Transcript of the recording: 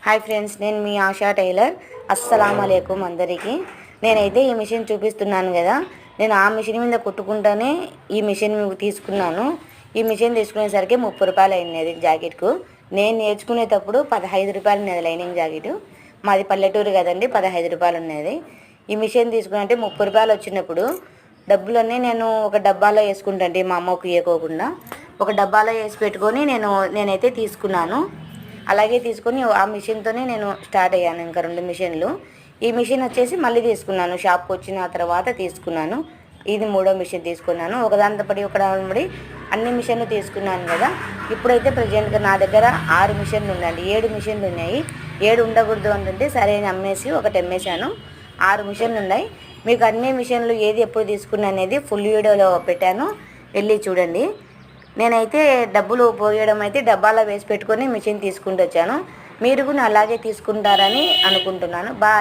Hi friends, నేను మీ ASHA tailor. అస్సలాము అలైకుం అందరికీ. నేనైతే ఈ మిషన్ చూపిస్తున్నాను కదా, నేను ఆ మిషన్ మీద కుట్టుకుంటానే ఈ మిషన్ తీసుకున్నాను. ఈ మిషన్ తీసుకునేసరికి 30 రూపాయలు అయినది జాకెట్కు. నేను నేర్చుకునేటప్పుడు 15 రూపాయలు ఉన్నది లైనింగ్ జాకెట్. మాది పల్లెటూరు కదండి, 15 రూపాయలు ఉన్నది. ఈ మిషన్ తీసుకున్నట్టే 30 రూపాయలు వచ్చినప్పుడు డబ్బులన్నీ నేను ఒక డబ్బాలో వేసుకుంటాండి, మా అమ్మకు ఇవ్వకోకుండా ఒక డబ్బాలో వేసి పెట్టుకొని నేనైతే తీసుకున్నాను. అలాగే తీసుకొని ఆ మిషన్తోనే నేను స్టార్ట్ అయ్యాను. ఇంకా 2 మిషన్లు. ఈ మిషన్ వచ్చేసి మళ్ళీ తీసుకున్నాను, షాప్కి వచ్చిన తర్వాత తీసుకున్నాను. ఇది 3వ మిషన్ తీసుకున్నాను. ఒకదానితో పడి అన్ని మిషన్లు తీసుకున్నాను కదా. ఇప్పుడైతే ప్రజెంట్గా నా దగ్గర 6 మిషన్లు ఉన్నాయండి. 7 మిషన్లు ఉన్నాయి. 7 ఉండకూడదు అంటుంటే సరే అని అమ్మేసి ఒకటి అమ్మేశాను. 6 మిషన్లు ఉన్నాయి. మీకు అన్ని మిషన్లు ఏది ఎప్పుడు తీసుకున్నా అనేది ఫుల్ వీడియోలో పెట్టాను, వెళ్ళి చూడండి. నేనైతే డబ్బులు పోయడం అయితే డబ్బాలో వేసి పెట్టుకొని మిషన్ తీసుకుంటూ వచ్చాను. మీరు కూడా అలాగే తీసుకుంటారని అనుకుంటున్నాను. బాయ్.